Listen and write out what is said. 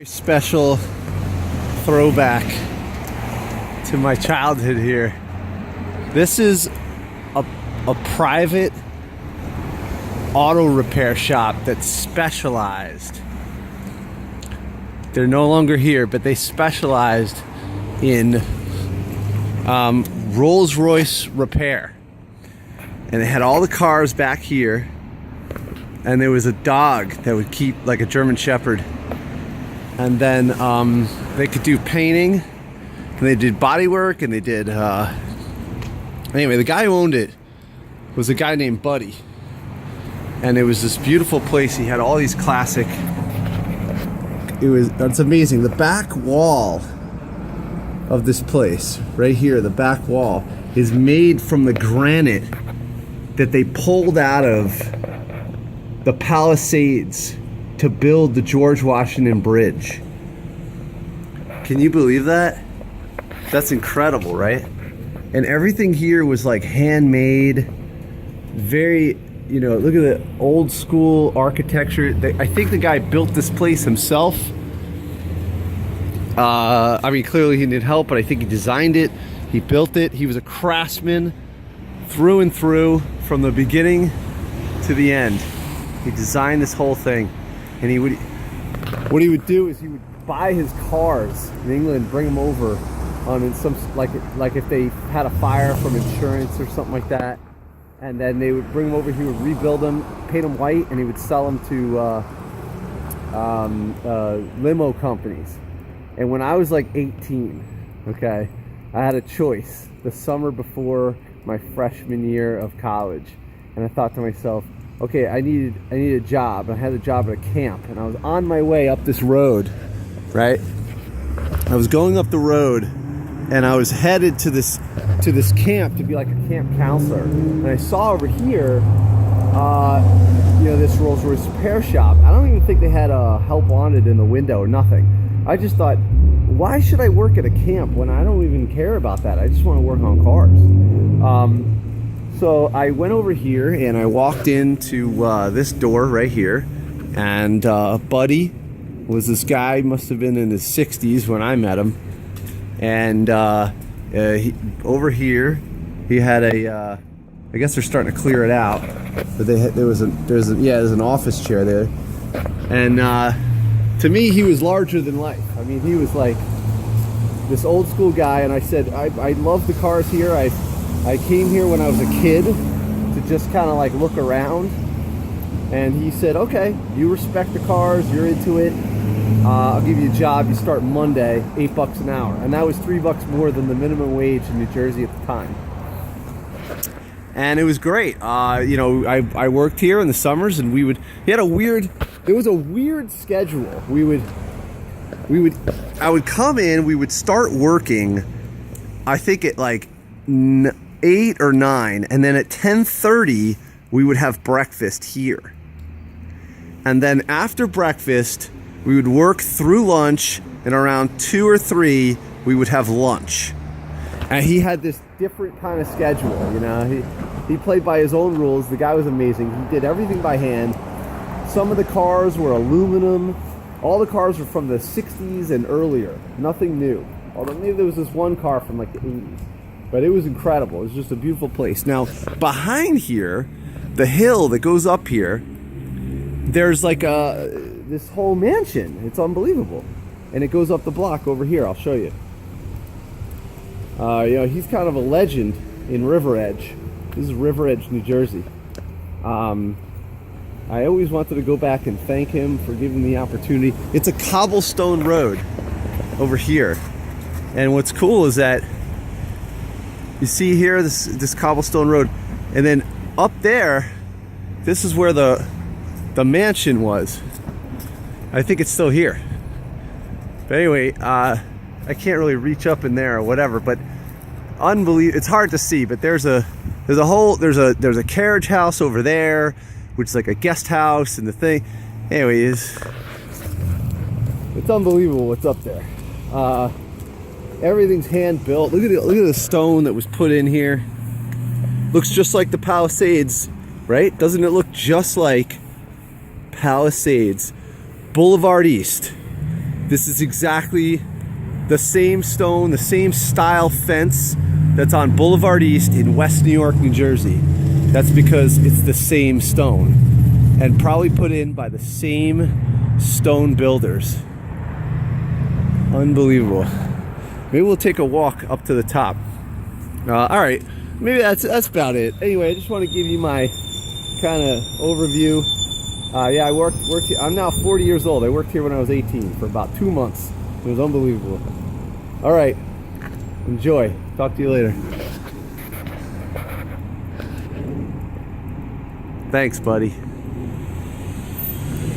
Special throwback to my childhood here. This is a private auto repair shop that's specialized. They're no longer here, but they specialized in Rolls Royce repair. And they had all the cars back here, and there was a dog that would keep, like a German Shepherd. And then they could do painting, and they did body work, and they did anyway, the guy who owned it was a guy named Buddy, and it was this beautiful place. He had all these classic, that's amazing. The back wall of this place right here, the back wall, is made from the granite that they pulled out of the Palisades to build the George Washington Bridge. Can you believe that? That's incredible, right? And everything here was like handmade, very, you know, look at the old school architecture. I think the guy built this place himself. I mean, clearly he needed help, but I think he designed it, he built it. He was a craftsman through and through, from the beginning to the end. He designed this whole thing. And what he would do is he would buy his cars in England, bring them over in some, like if they had a fire from insurance or something like that, and then they would bring them over. He would rebuild them, paint them white, and he would sell them to limo companies. And when I was like 18, okay, I had a choice the summer before my freshman year of college, and I thought to myself, okay, I needed a job. I had a job at a camp, and I was on my way up this road, right? I was going up the road, and I was headed to this camp to be like a camp counselor. And I saw over here, you know, this Rolls Royce repair shop. I don't even think they had a help wanted in the window or nothing. I just thought, why should I work at a camp when I don't even care about that? I just want to work on cars. So I went over here and I walked into this door right here, and Buddy was this guy, must have been in his 60s when I met him, and over here he had a I guess they're starting to clear it out, but there's an office chair there, and to me he was larger than life. I mean, he was like this old school guy, and I said I love the cars here. I came here when I was a kid to just kind of like look around, and he said, okay, you respect the cars, you're into it, I'll give you a job. You start Monday, $8 an hour. And that was $3 more than the minimum wage in New Jersey at the time. And it was great. You know, I worked here in the summers, and it was a weird schedule. I would come in, we would start working, I think at like 8 or 9, and then at 10:30 we would have breakfast here, and then after breakfast we would work through lunch, and around 2 or 3 we would have lunch. And he had this different kind of schedule, you know. He played by his own rules. The guy was amazing. He did everything by hand. Some of the cars were aluminum. All the cars were from the 60s and earlier, nothing new, although maybe there was this one car from like the 80s. But it was incredible. It was just a beautiful place. Now, behind here, the hill that goes up here, there's like this whole mansion. It's unbelievable. And it goes up the block over here. I'll show you. You know, he's kind of a legend in River Edge. This is River Edge, New Jersey. I always wanted to go back and thank him for giving me the opportunity. It's a cobblestone road over here. And what's cool is that you see here this cobblestone road, and then up there, this is where the mansion was. I think it's still here. But anyway, I can't really reach up in there or whatever, but unbelievable. It's hard to see, but there's a carriage house over there, which is like a guest house, and the thing. Anyway, it's unbelievable what's up there. Everything's hand built. Look at the stone that was put in here. Looks just like the Palisades, right? Doesn't it look just like Palisades? Boulevard East. This is exactly the same stone, the same style fence that's on Boulevard East in West New York, New Jersey. That's because it's the same stone and probably put in by the same stone builders. Unbelievable. Maybe we'll take a walk up to the top. All right, maybe that's about it. Anyway, I just want to give you my kind of overview. Yeah, I worked here. I'm now 40 years old. I worked here when I was 18 for about 2 months. It was unbelievable. All right, enjoy. Talk to you later. Thanks, buddy.